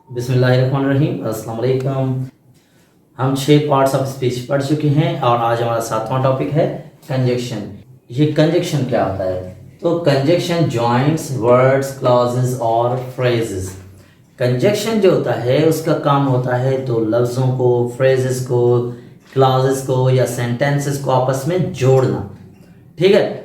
बिस्मिल्लाहिर्रहमानिर्रहीम, अस्सलाम वालेकुम। हम 6 पार्ट्स ऑफ स्पीच पढ़ चुके हैं और आज हमारा 7वां टॉपिक है कंजक्शन। ये कंजक्शन क्या होता है? तो कंजक्शन जॉइंट्स वर्ड्स क्लॉजेस और फ्रेजेस। कंजक्शन जो होता है उसका काम होता है दो लफ्ज़ों को, फ्रेजेस को, क्लॉजेस को या सेंटेंसेस को आपस में जोड़ना। ठीक है,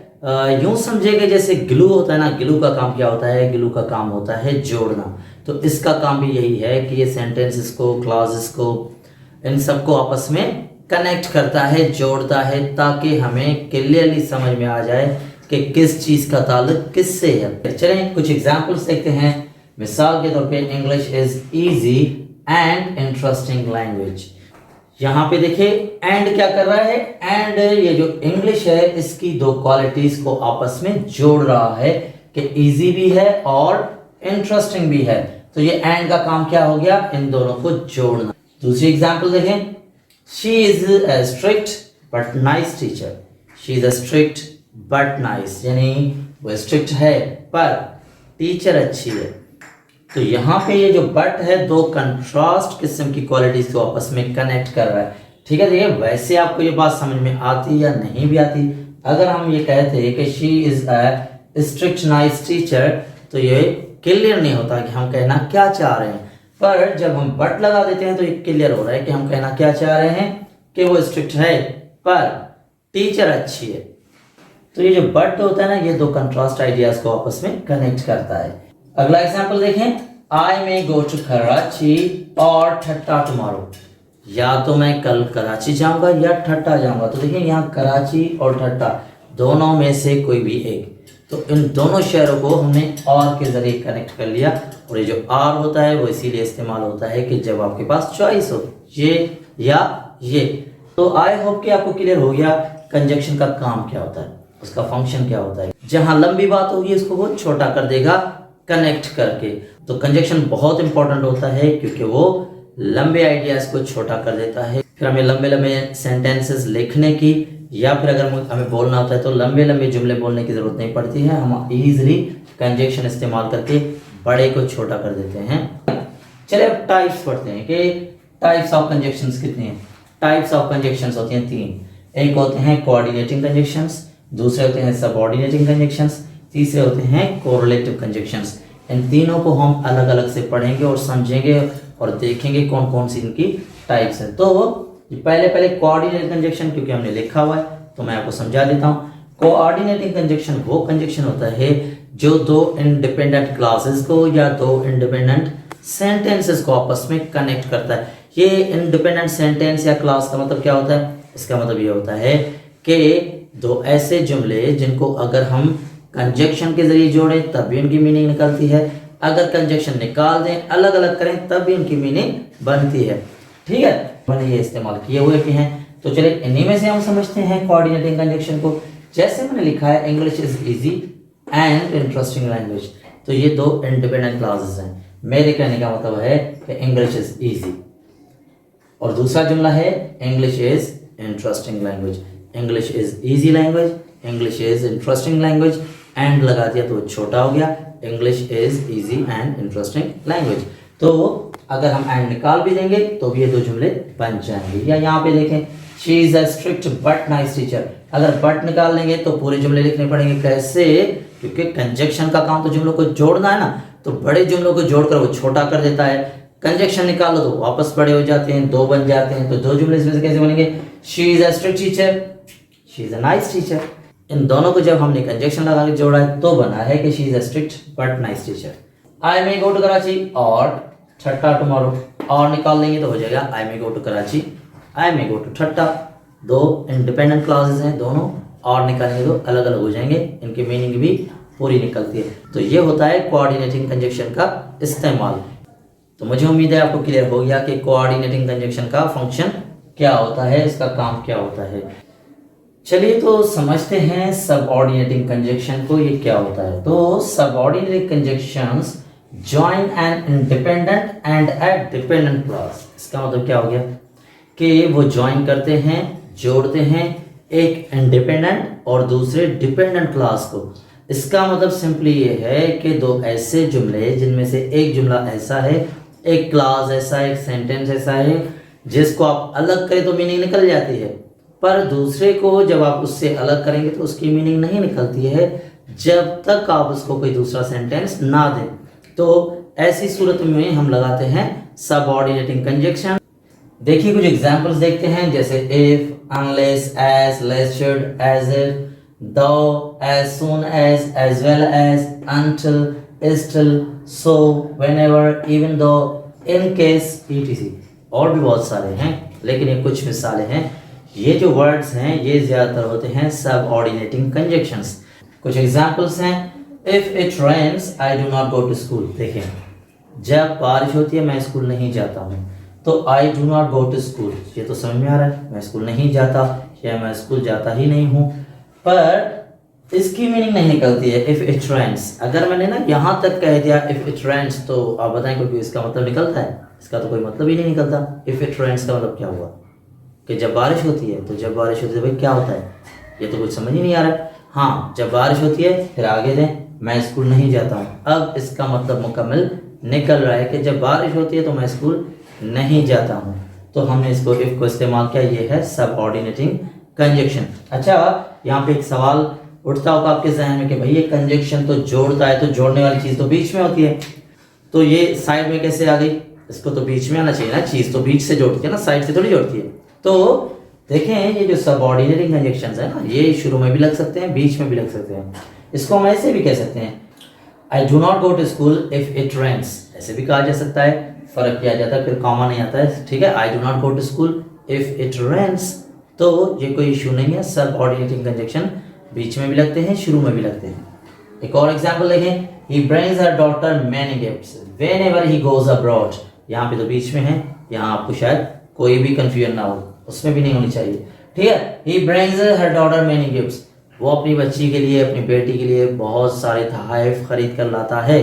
यूं समझिए जैसे ग्लू होता है ना, ग्लू का काम क्या होता है? ग्लू का काम होता है जोड़ना। तो इसका काम भी यही है कि ये सेंटेंसेस को, क्लॉजेस को, इन सबको आपस में कनेक्ट करता है, जोड़ता है, ताकि हमें क्लियरली समझ में आ जाए कि किस चीज़ का ताल्लुक किससे है। चलें कुछ एग्जाम्पल्स देखते हैं। मिसाल के तौर पे English is easy and interesting language. यहाँ पे देखिए एंड क्या कर रहा है? एंड ये जो इंग्लिश है इसकी दो क्वालिटीज को आपस में जोड़ रहा है कि इजी भी है और इंटरेस्टिंग भी है। तो ये एंड का काम क्या हो गया? इन दोनों को जोड़ना। दूसरी एग्जांपल देखें, she is a strict but nice teacher. She is a strict but nice, यानी वो स्ट्रिक्ट है पर टीचर अच्छी है। तो यहाँ पे ये जो बट है दो कंट्रास्ट किस्म की क्वालिटीज को आपस में कनेक्ट कर रहा है। ठीक है, देखिए वैसे आपको ये बात समझ में आती या नहीं भी आती। अगर हम ये कहते हैं कि she is a strict nice teacher, तो ये क्लियर नहीं होता कि हम कहना क्या चाह रहे हैं। पर जब हम बट लगा देते हैं तो ये क्लियर हो रहा है कि हम कहना क्या चाह रहे हैं कि वो स्ट्रिक्ट है पर टीचर अच्छी है। तो ये जो बट होता है ना, ये दो कंट्रास्ट आइडियाज को आपस में कनेक्ट करता है। अगला एग्जाम्पल देखें, आई मे गो टू कराची और ठट्टा टुमारो। या तो मैं कल कराची जाऊंगा या ठट्टा जाऊंगा। तो देखिए यहाँ कराची और ठट्टा दोनों में से कोई भी एक, तो इन दोनों शहरों को हमने और के जरिए कनेक्ट कर लिया। और ये जो आर होता है वो इसीलिए इस्तेमाल होता है कि जब आपके पास चॉइस हो, ये या ये। तो आई होप कि आपको क्लियर हो गया कंजक्शन का काम क्या होता है, उसका फंक्शन क्या होता है। जहां लंबी बात होगी उसको वो छोटा कर देगा कनेक्ट करके। तो कंजक्शन बहुत इंपॉर्टेंट होता है क्योंकि वो लंबे आइडियाज को छोटा कर देता है। फिर हमें लंबे लंबे सेंटेंसेस लिखने की या फिर अगर हमें बोलना होता है तो लंबे लंबे जुमले बोलने की जरूरत नहीं पड़ती है। हम इजीली कंजक्शन इस्तेमाल करके बड़े को छोटा कर देते हैं। चलिए अब टाइप्स पढ़ते हैं कि टाइप्स ऑफ कंजक्शंस कितनी हैं। टाइप्स ऑफ कंजक्शंस होती हैं 3। एक होते हैं कोऑर्डिनेटिंग कंजक्शंस, दूसरे होते हैं सबऑर्डिनेटिंग कंजक्शंस, तीसरे होते हैं कोरिलेटिव कंजक्शंस। इन तीनों को हम अलग अलग से पढ़ेंगे और समझेंगे और देखेंगे कौन कौन सी इनकी टाइप्स हैं। तो पहले कोऑर्डिनेटिंग कंजक्शन, क्योंकि हमने लिखा हुआ है तो मैं आपको समझा देता हूँ। कोऑर्डिनेटिंग कंजक्शन वो कंजक्शन होता है जो दो इंडिपेंडेंट क्लासेस को या दो इंडिपेंडेंट सेंटेंसेस को आपस में कनेक्ट करता है। ये इंडिपेंडेंट सेंटेंस या क्लास का मतलब क्या होता है? इसका मतलब ये होता है कि दो ऐसे जुमले जिनको अगर हम कंजक्शन के जरिए जोड़ें तब भी उनकी मीनिंग निकलती है, अगर कंजक्शन निकाल दें अलग अलग करें तब भी उनकी मीनिंग बनती है। ठीक है, मैंने ये इस्तेमाल किए हुए भी हैं। तो चलिए इन्हीं में से हम समझते हैं कोऑर्डिनेटिंग कंजक्शन को। जैसे मैंने लिखा है English is easy and interesting language, तो ये दो इंडिपेंडेंट क्लासेस हैं। मेरे कहने का मतलब है कि इंग्लिश इज इजी, और दूसरा जुमला है English is interesting language. English is easy language, English is interesting language, and लगा दिया तो छोटा हो गया, English is easy and interesting language. तो अगर हम एंड निकाल भी देंगे तो भी ये दो जुमले बन जाएंगे। या यहाँ पे देखें, she is a strict but nice teacher. अगर बट निकाल लेंगे तो पूरे जुमले लिखने पड़ेंगे। कैसे? क्योंकि कंजक्शन का काम तो जुमलों को जोड़ना है ना, तो बड़े जुमलों को जोड़कर वो छोटा कर देता है। कंजक्शन निकाल लो तो वापस बड़े हो जाते हैं, दो बन जाते हैं। तो दो जुमले इसमें से कैसे बनेंगे? She is a strict teacher, she is a nice teacher. इन दोनों को जब हमने कंजक्शन लगा के जोड़ा है तो बना है कि she is a strict but nice teacher. I may go to Karachi और ठट्टा टुमारो। और निकाल लेंगे तो हो जाएगा I may go to Karachi, I may go to Thatta. दो इंडिपेंडेंट क्लासेस हैं दोनों, और निकालेंगे तो अलग अलग हो जाएंगे, इनकी मीनिंग भी पूरी निकलती है। तो ये होता है कोऑर्डिनेटिंग कंजक्शन का इस्तेमाल। तो मुझे उम्मीद है आपको क्लियर हो गया कि कोऑर्डिनेटिंग कंजक्शन का फंक्शन क्या होता है, इसका काम क्या होता है। चलिए तो समझते हैं सबऑर्डिनेटिंग कंजक्शन को, ये क्या होता है। तो subordinating conjunctions join an independent and a dependent class. इसका मतलब क्या हो गया कि वो जॉइन करते हैं, जोड़ते हैं एक इंडिपेंडेंट और दूसरे डिपेंडेंट क्लास को। इसका मतलब सिंपली ये है कि दो ऐसे जुमले जिनमें से एक जुमला ऐसा है एक क्लास ऐसा है, एक सेंटेंस ऐसा है जिसको आप अलग करें तो मीनिंग निकल जाती है, पर दूसरे को जब आप उससे अलग करेंगे तो उसकी मीनिंग नहीं निकलती है जब तक आप उसको कोई दूसरा सेंटेंस ना दें। तो ऐसी सूरत में हम लगाते हैं सबऑर्डिनेटिंग कंजक्शन। देखिए कुछ एग्जांपल्स देखते हैं, जैसे if, unless, as, less, should, as if, though, as soon as well as, until, still, so, whenever, even though, in case, etc. और भी बहुत सारे हैं, लेकिन ये कुछ मिसालें हैं। ये जो वर्ड्स हैं ये ज़्यादातर होते हैं सबऑर्डिनेटिंग कंजक्शंस। कुछ एग्जांपल्स हैं, if it rains I do not go to school. देखिए जब बारिश होती है मैं स्कूल नहीं जाता हूँ, तो I do not go to school, ये तो समझ में आ रहा है मैं स्कूल नहीं जाता या मैं स्कूल जाता ही नहीं हूँ, पर इसकी मीनिंग नहीं निकलती है इफ इट रेन्स। अगर मैंने ना यहाँ तक कह दिया इफ इट रेन्स, तो आप बताएं क्योंकि इसका मतलब निकलता है? इसका तो कोई मतलब ही नहीं निकलता। इफ इट रेन्स का मतलब क्या हुआ कि जब बारिश होती है, तो जब बारिश होती है भाई क्या होता है, ये तो कुछ समझ ही नहीं आ रहा है। हाँ, जब बारिश होती है फिर आगे दें मैं स्कूल नहीं जाता हूँ, अब इसका मतलब मुकम्मल निकल रहा है कि जब बारिश होती है तो मैं स्कूल नहीं जाता हूँ। तो हमने इसको इफ को इस्तेमाल किया, ये है सबऑर्डिनेटिंग कंजक्शन। अच्छा, यहाँ पे एक सवाल उठता होगा आपके जहन में कि भाई ये कंजक्शन तो जोड़ता है, तो जोड़ने वाली चीज़ तो बीच में होती है, तो ये साइड में कैसे आ गई? इसको तो बीच में आना चाहिए ना, चीज़ तो बीच से जोड़ती है ना, साइड से थोड़ी जोड़ती है। तो देखें ये जो सबऑर्डिनेटिंग कंजक्शंस है ना, ये शुरू में भी लग सकते हैं, बीच में भी लग सकते हैं। इसको हम ऐसे भी कह सकते हैं, I do not go to school if it rains, ऐसे भी कहा जा सकता है, फर्क किया जाता है, फिर कॉमा नहीं आता है, ठीक है। I do not go to school if it rains, तो ये कोई इशू नहीं है। सबऑर्डिनेटिंग कंजक्शन बीच में भी लगते हैं, शुरू में भी लगते हैं। एक और एग्जांपल देखें, he brings her daughter many gifts whenever he goes abroad. यहाँ पे तो बीच में है, यहाँ आपको शायद कोई भी कंफ्यूजन ना हो, उसमें भी नहीं होनी चाहिए, ठीक है। He brings her daughter many gifts, वो अपनी बच्ची के लिए, अपनी बेटी के लिए बहुत सारे तोहफे खरीद कर लाता है,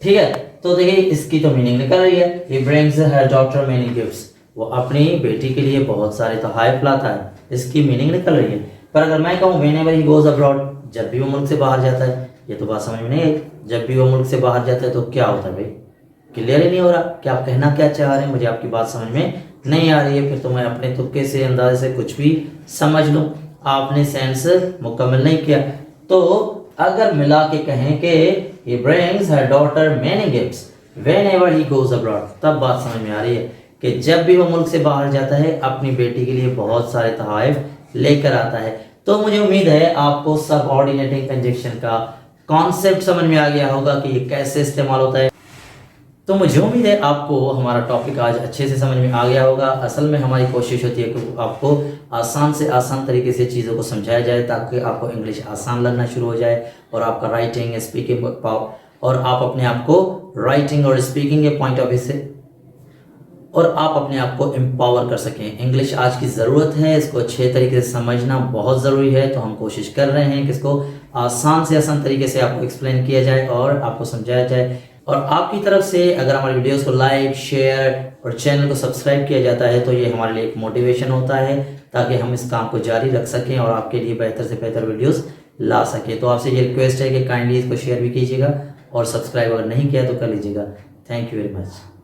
ठीक है। तो देखिए इसकी तो मीनिंग निकल रही है, he brings her daughter many gifts, वो अपनी बेटी के लिए बहुत सारे तोहफे लाता है, इसकी मीनिंग निकल रही है। पर अगर मैं कहूँ व्हेनेवर ही गोज अब्रॉड, जब भी वो मुल्क से बाहर जाता है, ये तो बात समझ में नहीं आई। जब भी वो मुल्क से बाहर जाता है तो क्या होता है भाई? क्लियर ही नहीं हो रहा कि आप कहना क्या चाह रहे हैं, मुझे आपकी बात समझ में नहीं आ रही है। फिर तो मैं अपने तुक्के से, अंदाजे से कुछ भी समझ लूँ, आपने सेंस मुकम्मल नहीं किया। तो अगर मिला के कहें कि he brings her daughter many gifts whenever he goes abroad, तब बात समझ में आ रही है कि जब भी वो मुल्क से बाहर जाता है अपनी बेटी के लिए बहुत सारे तोहफे लेकर आता है। तो मुझे उम्मीद है आपको सबऑर्डिनेटिंग कंजक्शन का कॉन्सेप्ट समझ में आ गया होगा कि ये कैसे इस्तेमाल होता है। तो मुझे उम्मीद है आपको हमारा टॉपिक आज अच्छे से समझ में आ गया होगा। असल में हमारी कोशिश होती है कि आपको आसान से आसान तरीके से चीज़ों को समझाया जाए ताकि आपको इंग्लिश आसान लगना शुरू हो जाए और आपका राइटिंग, स्पीकिंग और आप अपने आप को राइटिंग और स्पीकिंग के पॉइंट ऑफ व्यू से और आप अपने आप को एम्पावर कर सकें। इंग्लिश आज की ज़रूरत है, इसको अच्छे तरीके से समझना बहुत ज़रूरी है। तो हम कोशिश कर रहे हैं कि इसको आसान से आसान तरीके से आपको एक्सप्लेन किया जाए और आपको समझाया जाए। और आपकी तरफ से अगर हमारे वीडियोस को लाइक, शेयर और चैनल को सब्सक्राइब किया जाता है तो ये हमारे लिए एक मोटिवेशन होता है ताकि हम इस काम को जारी रख सकें और आपके लिए बेहतर से बेहतर वीडियोस ला सकें। तो आपसे ये रिक्वेस्ट है कि काइंडली इसको शेयर भी कीजिएगा और सब्सक्राइब अगर नहीं किया तो कर लीजिएगा। Thank you very much.